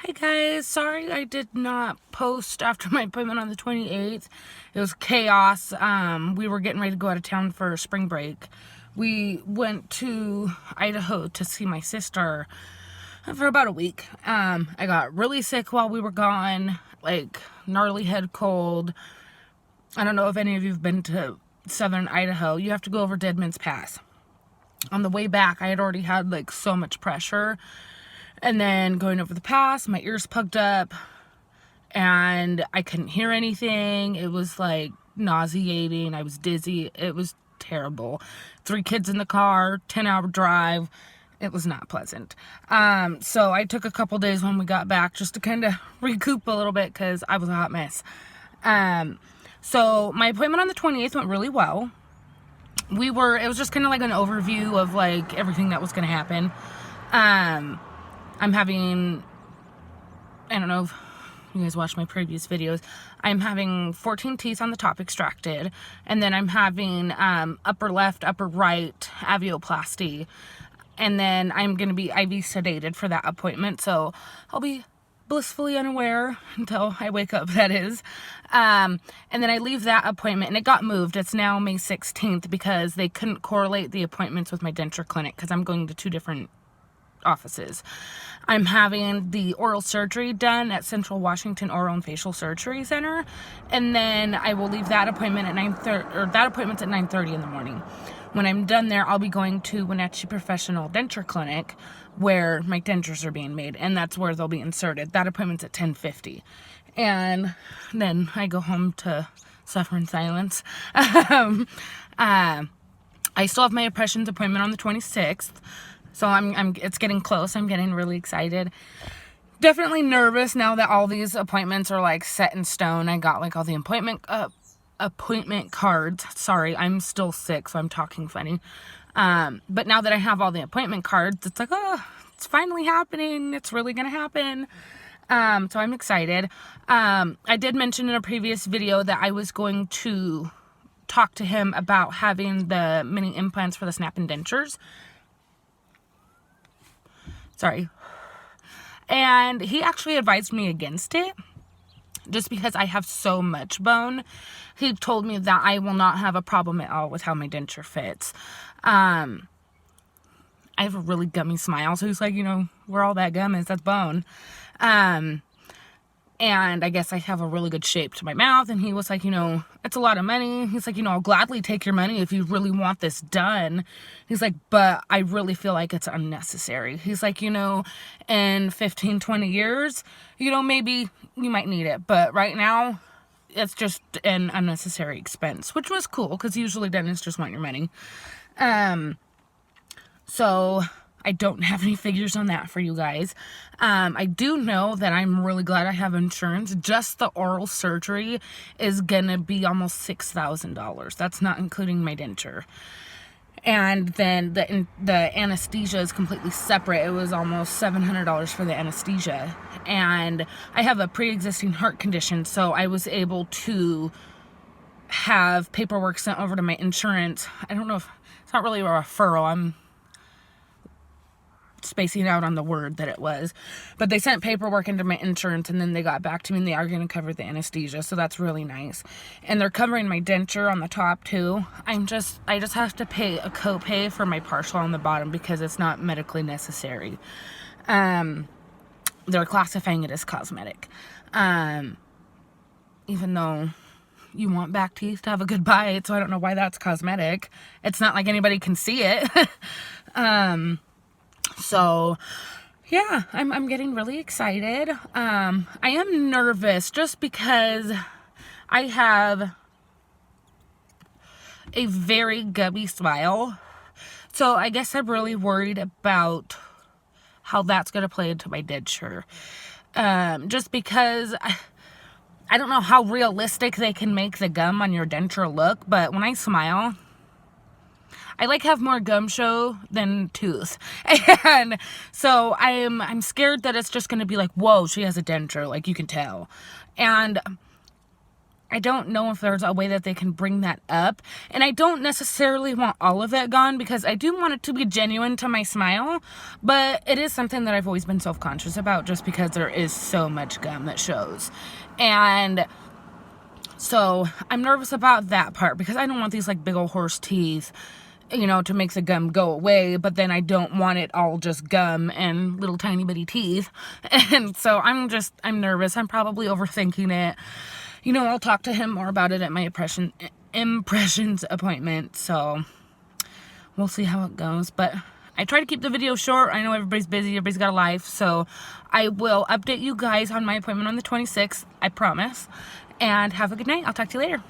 Hi guys, sorry I did not post after my appointment on the 28th. It was chaos. We were getting ready to go out of town for spring break. We went to Idaho to see my sister for about a week. I got really sick while we were gone, like gnarly head cold. I don't know if any of you have been to southern Idaho. You have to go over Deadman's Pass. On the way back, I had already had like so much pressure. And then going over the pass, my ears plugged up and I couldn't hear anything. It was like nauseating. I was dizzy. It was terrible. 3 kids in the car, 10-hour drive. It was not pleasant. So I took a couple days when we got back just to kind of recoup a little bit because I was a hot mess. So my appointment on the 28th went really well. It was just kind of like an overview of like everything that was going to happen. I'm having, I don't know if you guys watched my previous videos, I'm having 14 teeth on the top extracted, and then I'm having upper left, upper right avioplasty, and then I'm going to be IV sedated for that appointment, so I'll be blissfully unaware until I wake up, that is. And then I leave that appointment, and it got moved. It's now May 16th because they couldn't correlate the appointments with my denture clinic because I'm going to 2 different offices. I'm having the oral surgery done at Central Washington Oral and Facial Surgery Center, and then I will leave that appointment at 9:30, or that appointment's at 9:30 in the morning. When I'm done there, I'll be going to Wenatchee Professional Denture Clinic where my dentures are being made, and that's where they'll be inserted. That appointment's at 10:50, and then I go home to suffer in silence. I still have my impressions appointment on the 26th. So it's getting close. I'm getting really excited. Definitely nervous now that all these appointments are like set in stone. I got like all the appointment cards. Sorry, I'm still sick, so I'm talking funny. But now that I have all the appointment cards, it's like, oh, it's finally happening. It's really gonna happen. So I'm excited. I did mention in a previous video that I was going to talk to him about having the mini implants for the snap-in dentures. Sorry. And he actually advised me against it just because I have so much bone. He told me that I will not have a problem at all with how my denture fits. I have a really gummy smile, so he's like, where all that gum is, that's bone. And I guess I have a really good shape to my mouth. And he was like, it's a lot of money. He's like, I'll gladly take your money if you really want this done. He's like, but I really feel like it's unnecessary. He's like, in 15, 20 years, maybe you might need it. But right now, it's just an unnecessary expense, which was cool because usually dentists just want your money. So I don't have any figures on that for you guys. I do know that I'm really glad I have insurance. Just the oral surgery is gonna be almost $6,000. That's not including my denture. And then the anesthesia is completely separate. It was almost $700 for the anesthesia. And I have a pre-existing heart condition, so I was able to have paperwork sent over to my insurance. I don't know if it's not really a referral. I'm spacing out on the word that it was, but they sent paperwork into my insurance, and then they got back to me and they are going to cover the anesthesia, so that's really nice. And they're covering my denture on the top too. I just have to pay a copay for my partial on the bottom because it's not medically necessary. They're classifying it as cosmetic, even though you want back teeth to have a good bite, so I don't know why that's cosmetic. It's not like anybody can see it. So yeah, I'm getting really excited. I am nervous just because I have a very gubby smile. So I guess I'm really worried about how that's going to play into my denture. Just because I don't know how realistic they can make the gum on your denture look, but when I smile, I have more gum show than tooth. And so I'm scared that it's just going to be like, whoa, she has a denture. Like, you can tell. And I don't know if there's a way that they can bring that up. And I don't necessarily want all of it gone because I do want it to be genuine to my smile. But it is something that I've always been self-conscious about just because there is so much gum that shows. And so I'm nervous about that part because I don't want these like big old horse teeth, you know, to make the gum go away, but then I don't want it all just gum and little tiny bitty teeth. And so I'm nervous. I'm probably overthinking it. You know, I'll talk to him more about it at my impressions appointment. So we'll see how it goes. But I try to keep the video short. I know everybody's busy. Everybody's got a life. So I will update you guys on my appointment on the 26th. I promise. And have a good night. I'll talk to you later.